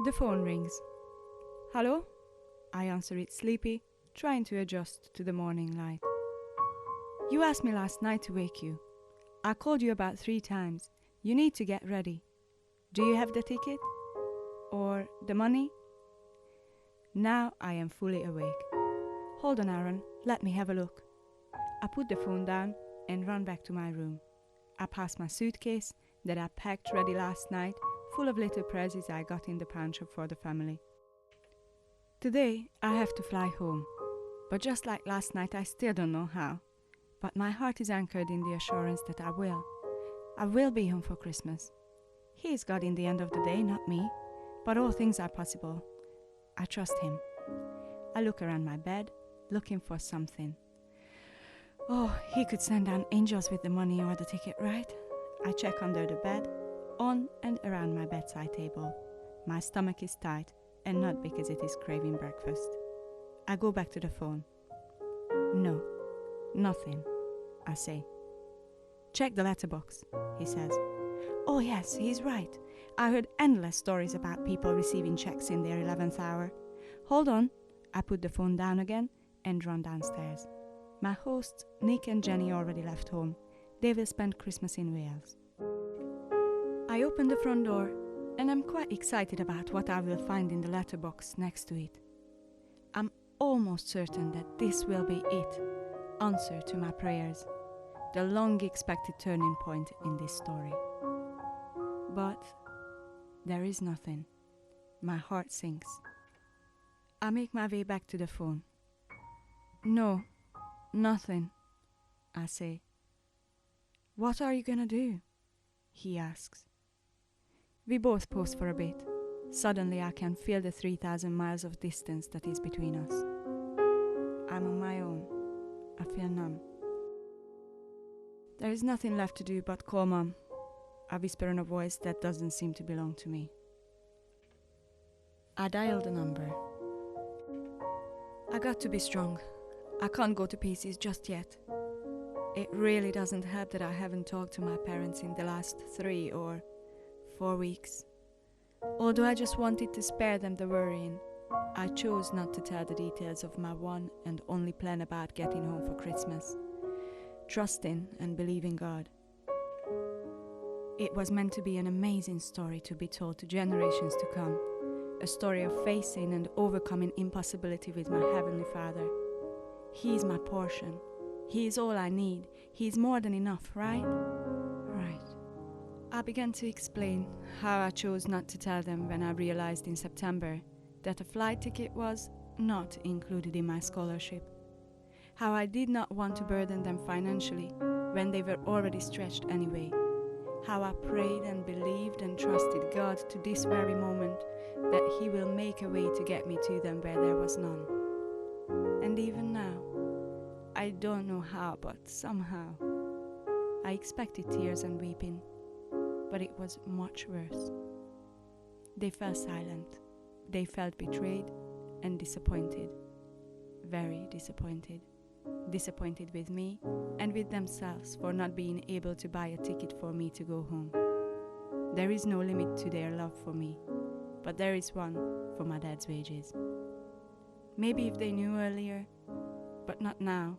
The phone rings. Hello? I answer it sleepy, trying to adjust to the morning light. You asked me last night to wake you. I called you about 3 times. You need to get ready. Do you have the ticket? Or the money? Now I am fully awake. Hold on, Aaron. Let me have a look. I put the phone down and run back to my room. I pass my suitcase that I packed ready last night, full of little presents I got in the pawn shop for the family. Today I have to fly home, but just like last night I still don't know how. But my heart is anchored in the assurance that I will be home for Christmas. He is God in the end of the day, not me, but all things are possible. I trust him. I look around my bed, looking for something. Oh, he could send down angels with the money or the ticket, right? I check under the bed, on and around my bedside table. My stomach is tight, and not because it is craving breakfast. I go back to the phone. No, nothing, I say. Check the letterbox, he says. Oh yes, he's right. I heard endless stories about people receiving checks in their 11th hour. Hold on. I put the phone down again and run downstairs. My hosts, Nick and Jenny, already left home. They will spend Christmas in Wales. I open the front door and I'm quite excited about what I will find in the letterbox next to it. I'm almost certain that this will be it, answer to my prayers, the long-expected turning point in this story. But there is nothing. My heart sinks. I make my way back to the phone. No, nothing, I say. What are you gonna do? He asks. We both pause for a bit. Suddenly I can feel the 3,000 miles of distance that is between us. I'm on my own. I feel numb. There is nothing left to do but call Mom. I whisper in a voice that doesn't seem to belong to me. I dial the number. I got to be strong. I can't go to pieces just yet. It really doesn't help that I haven't talked to my parents in the last 3 or 4 weeks. Although I just wanted to spare them the worrying, I chose not to tell the details of my one and only plan about getting home for Christmas. Trusting and believing God. It was meant to be an amazing story to be told to generations to come. A story of facing and overcoming impossibility with my Heavenly Father. He is my portion. He is all I need. He is more than enough, right? Right. I began to explain how I chose not to tell them when I realized in September that a flight ticket was not included in my scholarship. How I did not want to burden them financially when they were already stretched anyway. How I prayed and believed and trusted God to this very moment that He will make a way to get me to them where there was none. And even now, I don't know how, but somehow, I expected tears and weeping, but it was much worse. They fell silent. They felt betrayed and disappointed. Very disappointed. Disappointed with me and with themselves for not being able to buy a ticket for me to go home. There is no limit to their love for me, but there is one for my dad's wages. Maybe if they knew earlier, but not now.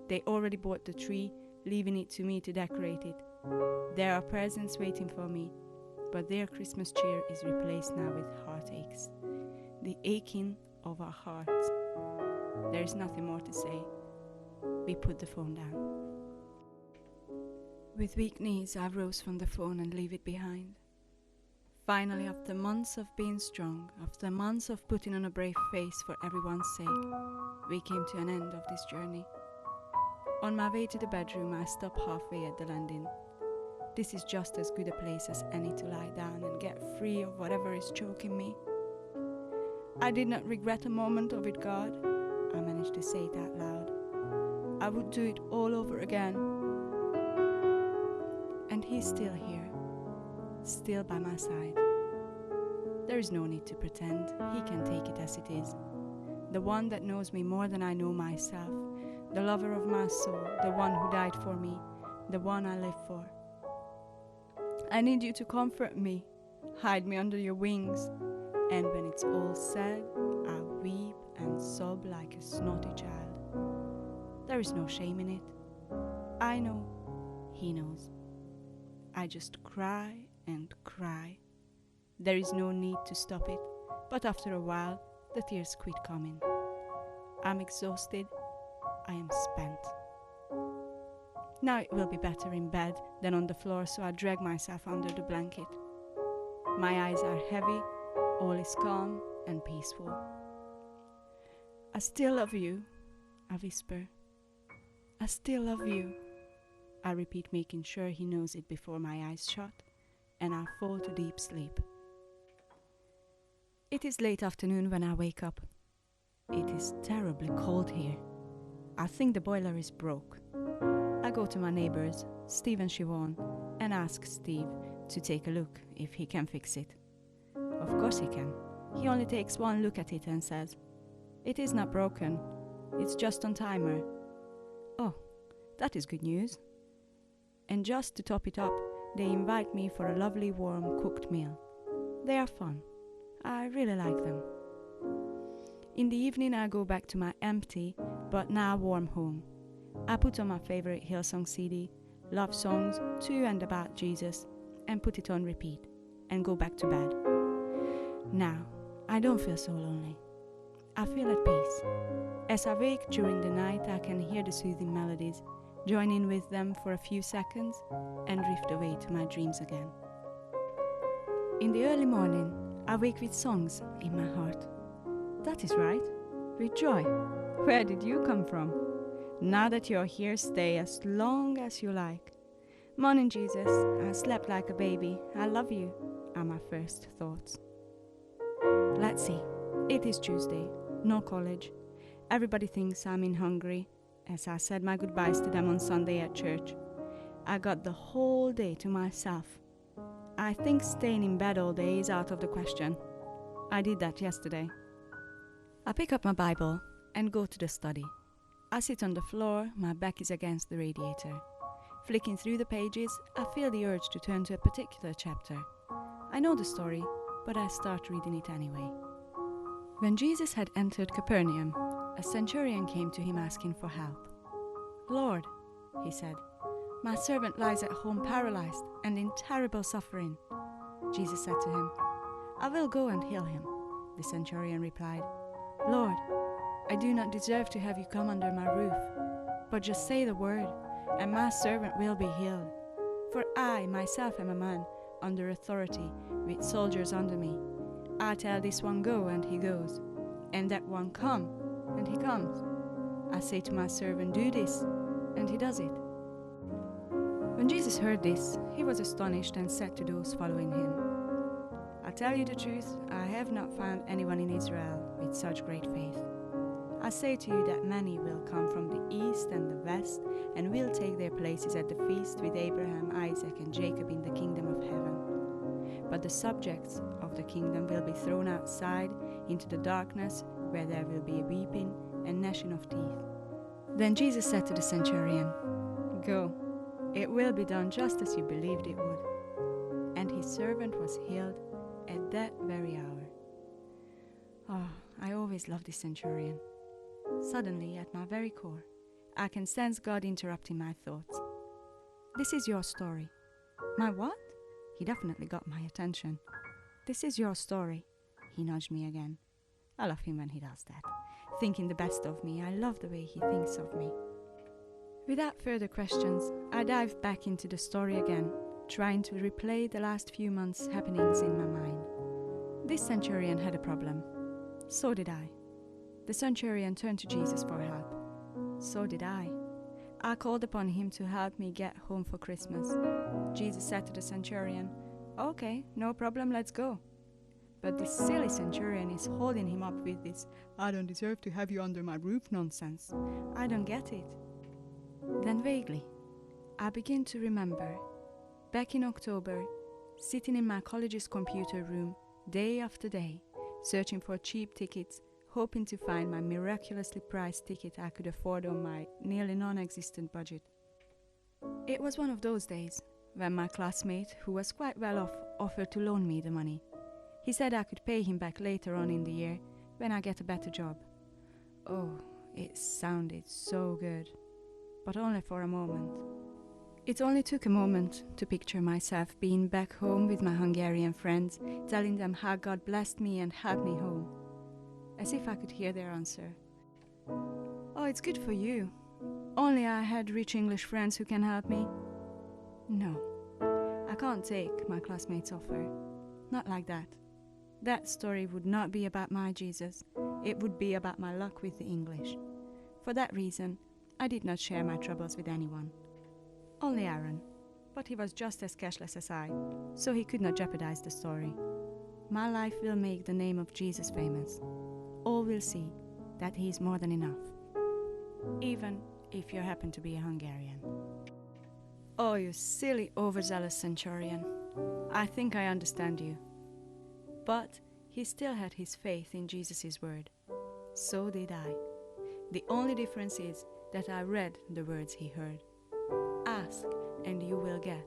They already bought the tree, leaving it to me to decorate it. There are presents waiting for me, but their Christmas cheer is replaced now with heartaches. The aching of our hearts. There is nothing more to say. We put the phone down. With weak knees, I rose from the phone and leave it behind. Finally, after months of being strong, after months of putting on a brave face for everyone's sake, we came to an end of this journey. On my way to the bedroom, I stop halfway at the landing. This is just as good a place as any to lie down and get free of whatever is choking me. I did not regret a moment of it, God. I managed to say it out loud. I would do it all over again. And He's still here, still by my side. There is no need to pretend. He can take it as it is. The one that knows me more than I know myself, the lover of my soul, the one who died for me, the one I live for. I need you to comfort me, hide me under your wings, and when it's all said, I weep and sob like a snotty child. There is no shame in it. I know, he knows. I just cry and cry. There is no need to stop it, but after a while, the tears quit coming. I'm exhausted. I am spent. Now it will be better in bed than on the floor, so I drag myself under the blanket. My eyes are heavy, all is calm and peaceful. I still love you, I whisper. I still love you, I repeat, making sure he knows it before my eyes shut, and I fall to deep sleep. It is late afternoon when I wake up. It is terribly cold here. I think the boiler is broke. I go to my neighbors, Steve and Siobhan, and ask Steve to take a look if he can fix it. Of course he can. He only takes one look at it and says, "It is not broken. It's just on timer." Oh, that is good news. And just to top it up, they invite me for a lovely warm cooked meal. They are fun. I really like them. In the evening I go back to my empty but now warm home. I put on my favorite Hillsong CD, love songs to and about Jesus, and put it on repeat, and go back to bed. Now, I don't feel so lonely. I feel at peace. As I wake during the night, I can hear the soothing melodies, join in with them for a few seconds, and drift away to my dreams again. In the early morning, I wake with songs in my heart. That is right, with joy. Where did you come from? Now that you're here, stay as long as you like. Morning, Jesus, I slept like a baby. I love you, are my first thoughts. Let's see, it is Tuesday, no college. Everybody thinks I'm in Hungary, as I said my goodbyes to them on Sunday at church. I got the whole day to myself. I think staying in bed all day is out of the question. I did that yesterday. I pick up my Bible and go to the study. I sit on the floor, my back is against the radiator. Flicking through the pages, I feel the urge to turn to a particular chapter. I know the story, but I start reading it anyway. When Jesus had entered Capernaum, a centurion came to him asking for help. "Lord," he said, "my servant lies at home paralyzed and in terrible suffering." Jesus said to him, "I will go and heal him." The centurion replied, "Lord, I do not deserve to have you come under my roof, but just say the word, and my servant will be healed. For I myself am a man under authority, with soldiers under me. I tell this one, go, and he goes, and that one, come, and he comes. I say to my servant, do this, and he does it." When Jesus heard this, he was astonished and said to those following him, "I tell you the truth, I have not found anyone in Israel with such great faith. I say to you that many will come from the east and the west and will take their places at the feast with Abraham, Isaac, and Jacob in the kingdom of heaven. But the subjects of the kingdom will be thrown outside into the darkness, where there will be weeping and gnashing of teeth." Then Jesus said to the centurion, "Go, it will be done just as you believed it would." And his servant was healed at that very hour. Oh, I always loved this centurion. Suddenly, at my very core, I can sense God interrupting my thoughts. "This is your story." "My what?" He definitely got my attention. "This is your story." He nudged me again. I love him when he does that. Thinking the best of me, I love the way he thinks of me. Without further questions, I dived back into the story again, trying to replay the last few months' happenings in my mind. This centurion had a problem. So did I. The centurion turned to Jesus for help. So did I. I called upon him to help me get home for Christmas. Jesus said to the centurion, "Okay, no problem, let's go." But this silly centurion is holding him up with this, "I don't deserve to have you under my roof" nonsense. I don't get it. Then vaguely, I begin to remember, back in October, sitting in my college's computer room, day after day, searching for cheap tickets, hoping to find my miraculously priced ticket I could afford on my nearly non-existent budget. It was one of those days when my classmate, who was quite well off, offered to loan me the money. He said I could pay him back later on in the year when I get a better job. Oh, it sounded so good, but only for a moment. It only took a moment to picture myself being back home with my Hungarian friends, telling them how God blessed me and helped me home. As if I could hear their answer. Oh, it's good for you. Only I had rich English friends who can help me. No, I can't take my classmates' offer. Not like that. That story would not be about my Jesus. It would be about my luck with the English. For that reason, I did not share my troubles with anyone. Only Aaron, but he was just as cashless as I, so he could not jeopardize the story. My life will make the name of Jesus famous. All will see that he is more than enough, even if you happen to be a Hungarian. Oh, you silly, overzealous centurion. I think I understand you. But he still had his faith in Jesus' word. So did I. The only difference is that I read the words he heard. Ask, and you will get.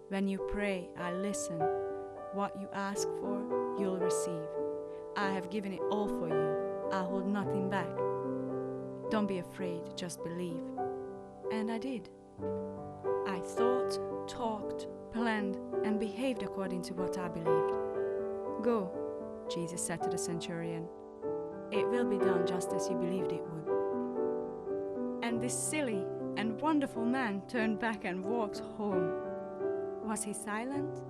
When you pray, I listen. What you ask for, you'll receive. I have given it all for you. I hold nothing back. Don't be afraid, just believe. And I did. I thought, talked, planned, and behaved according to what I believed. Go, Jesus said to the centurion. It will be done just as you believed it would. And this silly and wonderful man turned back and walked home. Was he silent?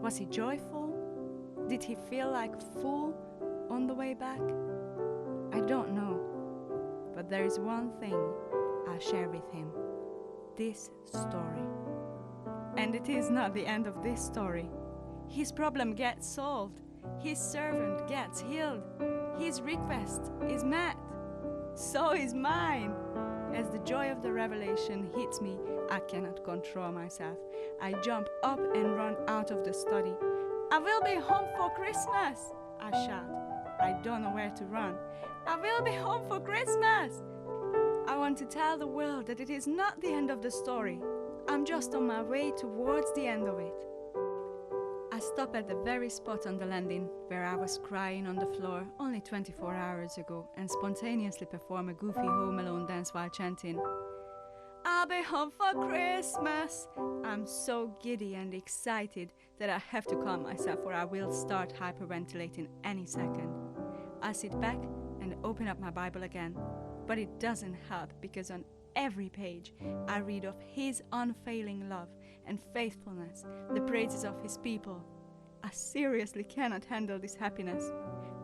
Was he joyful? Did he feel like a fool on the way back? I don't know. But there is one thing I'll share with him. This story. And it is not the end of this story. His problem gets solved. His servant gets healed. His request is met. So is mine. As the joy of the revelation hits me, I cannot control myself. I jump up and run out of the study. I will be home for Christmas, I shout. I don't know where to run. I will be home for Christmas. I want to tell the world that it is not the end of the story. I'm just on my way towards the end of it. I stop at the very spot on the landing where I was crying on the floor only 24 hours ago and spontaneously perform a goofy Home Alone dance while chanting, I'll be home for Christmas. I'm so giddy and excited that I have to calm myself or I will start hyperventilating any second. I sit back and open up my Bible again, but it doesn't help because on every page I read of His unfailing love and faithfulness, the praises of His people. I seriously cannot handle this happiness.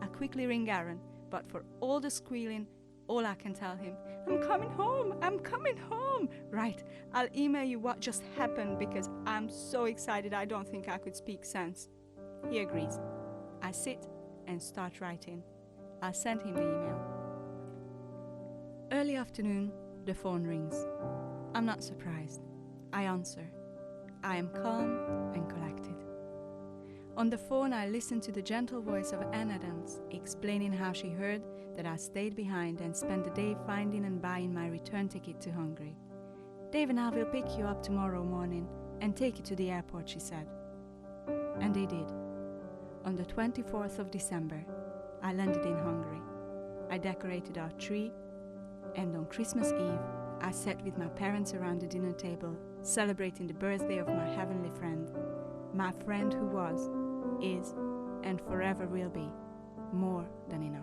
I quickly ring Aaron, but for all the squealing, all I can tell him, I'm coming home, I'm coming home. Right, I'll email you what just happened because I'm so excited I don't think I could speak sense. He agrees. I sit and start writing. I'll send him the email. Early afternoon, the phone rings. I'm not surprised. I answer. I am calm and collected. On the phone, I listen to the gentle voice of Ann Adams explaining how she heard that I stayed behind and spent the day finding and buying my return ticket to Hungary. Dave and I will pick you up tomorrow morning and take you to the airport, she said. And they did. On the 24th of December, I landed in Hungary. I decorated our tree, and on Christmas Eve, I sat with my parents around the dinner table, celebrating the birthday of my heavenly friend, my friend who was, is, and forever will be more than enough.